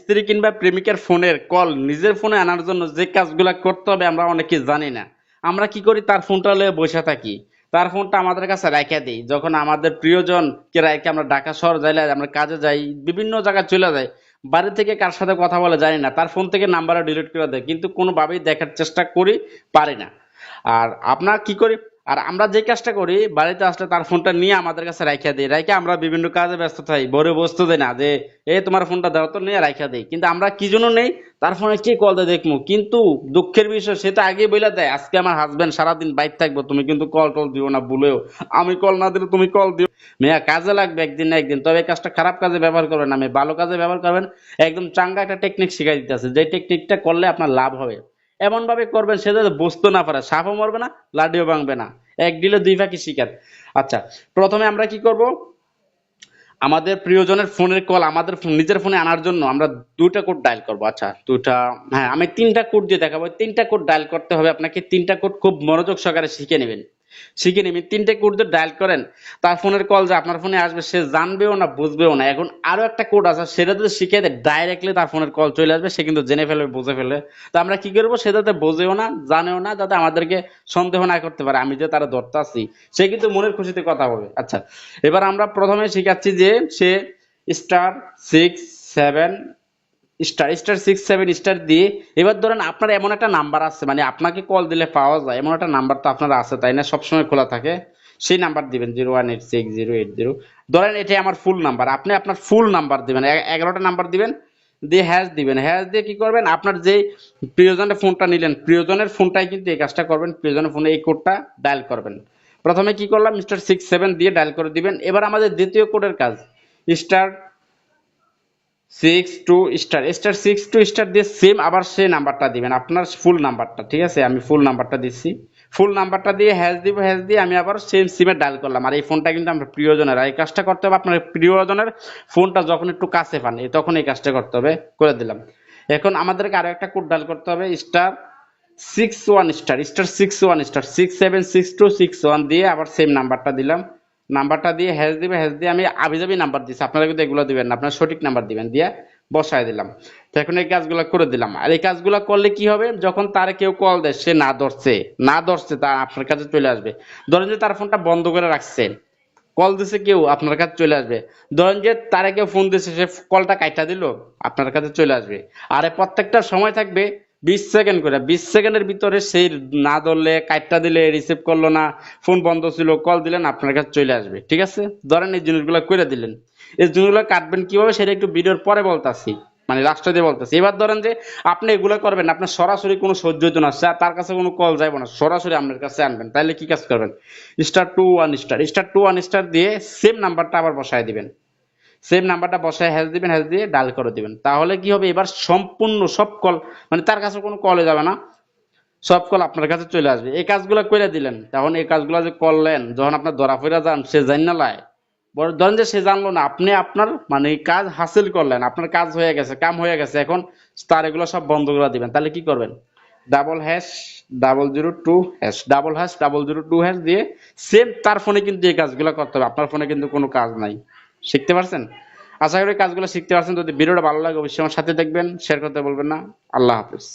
স্ত্রী কিংবা প্রেমিকার ফোনের কল নিজের ফোনে আনার জন্য যে কাজগুলা করতে হবে আমরা অনেকে জানি না। আমরা কি করি, তার ফোনটা লয়ে বসে থাকি, তার ফোনটা আমাদের কাছে রাইখা দিই। যখন আমাদের প্রিয়জন কে রাইখে আমরা ঢাকা শহর যাইলে, আমরা কাজে যাই, বিভিন্ন জায়গায় চলে যাই, বাড়ি থেকে কার সাথে কথা বলে জানি না, তার ফোন থেকে নাম্বারটা ডিলিট করে দেয়, কিন্তু কোনোভাবেই দেখার চেষ্টা করি, পারি না। আর আপনার কি করি, আর আমরা যে কাজটা করি, বাড়িতে আসলে তার ফোনটা নিয়ে আমাদের কাছে রাইখা দিই, রাইখা আমরা বিভিন্ন কাজে ব্যস্ত থাকি, বরে বসতে দেয় না যে এই তোমার ফোনটা দাও, তো নিয়ে রাইখা দিই। কিন্তু আমরা কি জন্য নেই, তার ফোনে কে কল দেয় দেখবো, কিন্তু দুঃখের বিষয় সে তো আগেই বলে দেয় আজকে আমার হাজবেন্ড সারাদিন বাইরে থাকবো, তুমি কিন্তু কল টল দিও না ভুলেও, আমি কল না দিলে তুমি কল দিও। মেয়া কাজে লাগবে একদিন না একদিন, তবে এই কাজটা খারাপ কাজে ব্যবহার করবেন না, আমি ভালো কাজে ব্যবহার করবেন। একদম চাঙ্গা একটা টেকনিক শিখাই দিতে আছে, যে টেকনিকটা করলে আপনার লাভ হবে। এমন ভাবে করবেন সে যাতে বুঝতে না পারে, সাপও মরবে না, লাডিও ভাঙবে না, এক ডিলে দুই পাখি শিকার। আচ্ছা, প্রথমে আমরা কি করব, আমাদের প্রিয়জনের ফোনের কল আমাদের নিজের ফোনে আনার জন্য আমরা দুইটা কোড ডায়াল করব। আচ্ছা, দুইটা, হ্যাঁ আমি তিনটা কোড দিয়ে দেখাবো। তিনটা কোড ডায়াল করতে হবে আপনাকে, তিনটা কোড খুব মনোযোগ সহকারে শিখে নেবেন। শিখে নেবেন তিনটে কোড দিয়ে ডায়াল করেন, তার ফোনের কল যে আপনার ফোনে আসবে সে জানবেও না বুঝবেও না। এখন আরো একটা কোড আছে, সেটা যদি শিখে দেয় ডাইরেক্টলি তার ফোনের কল চলে আসবে, সে কিন্তু জেনে ফেলবে, বুঝে ফেলবে। তো আমরা কি করবো, সে যাতে বোঝেও না জানেও না, যাতে আমাদেরকে সন্দেহ না করতে পারে আমি যে তারা ধরতে আসছি, সে কিন্তু মনের খুশিতে কথা বলবে। আচ্ছা, এবার আমরা প্রথমে শিখাচ্ছি যে সে star six seven star star six seven star দিয়ে, এবার ধরেন আপনার এমন একটা নাম্বার আছে, মানে আপনাকে কল দিলে পাওয়া যায় এমন একটা নাম্বার তো আপনার আছে, তাই না, সবসময় খোলা থাকে। সেই নাম্বার দিবেন 0186080। ধরেন এটাই আমার ফুল নাম্বার, আপনি আপনার ফুল নাম্বার দিবেন, 11টা নাম্বার দিবেন, দিয়ে হ্যাশ দিবেন। হ্যাশ দিয়ে কি করবেন, আপনার যে প্রিয়জনের ফোনটা নিলেন, প্রিয়জনের ফোনটাই কিন্তু এই কাজটা করবেন, প্রিয়জনের ফোনে এই কোডটা ডায়াল করবেন। প্রথমে কি করলাম, স্টার সিক্স সেভেন দিয়ে ডায়াল করে দিবেন। এবার আমাদের দ্বিতীয় কোডের কাজ, star six two star star six two star দিয়ে সেম আবার সেই নাম্বারটা দিবেন, আপনার ফুল নাম্বারটা। ঠিক আছে, আমি ফুল নাম্বারটা দিচ্ছি। ফুল নাম্বারটা দিয়ে হ্যাশ দিব, হ্যাশ দিয়ে আমি আবার সেম সিমে ডায়াল করলাম। আর এই ফোনটা কিন্তু আমার প্রিয়জনের, আর এই কাজটা করতে হবে আপনার প্রিয়জনের ফোনটা যখন একটু কাছে পান, তখন এই কাজটা করতে হবে, করে দিলাম। এখন আমাদেরকে আরো একটা কোড ডায়াল করতে হবে, star six one star star six one star 676261 দিয়ে আবার সেম নাম্বারটা দিলাম। নাম্বারটা দিয়ে হ্যাশ দিবে, হ্যাশ দিয়ে আমি আবিজাবি নাম্বার দিচ্ছি, আপনারা কিন্তু এগুলো দিবেন না, আপনার সঠিক নাম্বার দিবেন, দিয়ে বসায় দিলাম। তো এখন এই কাজগুলো করে দিলাম। আর এই কাজগুলো করলে কি হবে, যখন তার কেউ কল দেয় সে না ধরছে তা আপনার কাছে চলে আসবে। ধরেন যে তার ফোনটা বন্ধ করে রাখছে, কল দিছে কেউ, আপনার কাছে চলে আসবে। ধরেন যে তারে কেউ ফোন দিছে, সে কলটা কাইটা দিল, আপনার কাছে চলে আসবে। আর এই প্রত্যেকটা সময় থাকবে 20 সেকেন্ড করে, 20 সেকেন্ডের ভিতরে সেই না ধরলে, কাইটটা দিলে, রিসিভ করলো না, ফোন বন্ধ ছিল, কল দিলেন, আপনার কাছে চলে আসবে। ঠিক আছে, ধরেন এই জিনিসগুলো করে দিলেন। এই জিনিসগুলো কাটবেন কিভাবে সেটা একটু ভিডিওর পরে বলতাছি, মানে লাস্টে দিয়ে বলতেছি। এবার ধরেন যে আপনি এগুলো করবেন, আপনার সরাসরি কোনো সহ্য হইতো না, তার কাছে কোনো কল যাইব না, সরাসরি আপনার কাছে আনবেন, তাহলে কি কাজ করবেন, স্টার 2 1 স্টার দিয়ে সেম নাম্বারটা আবার বসায় দিবেন। সেম নাম্বারটা বসায় হ্যাশ দিবেন, হ্যাশ দিয়ে ডায়াল করে দিবেন। তাহলে কি হবে, এবার সম্পূর্ণ সব কল, মানে তার কাছে কোনো কলে যাবে না, সব কল আপনার কাছে চলে আসবে। এই কাজগুলো করে দিলেন, তখন এই কাজগুলো যে করলেন, যখন আপনার ধরা ফিরা যান, সে জান না লাই, ধরেন যে সে জানলো না, আপনি আপনার মানে এই কাজ হাসিল করলেন, আপনার কাজ হয়ে গেছে, কাম হয়ে গেছে। এখন তার এগুলো সব বন্ধ করে দিবেন। তাহলে কি করবেন, #002# #002# দিয়ে সেম তার ফোনে কিন্তু এই কাজগুলো করতে হবে, আপনার ফোনে কিন্তু কোনো কাজ নাই। শিখতে পারছেন? আশা করি কাজগুলো শিখতে পারছেন। যদি ভিডিওটা ভালো লাগে অবশ্যই আমার সাথে দেখবেন, শেয়ার করতে বলবেন না। আল্লাহ হাফেজ।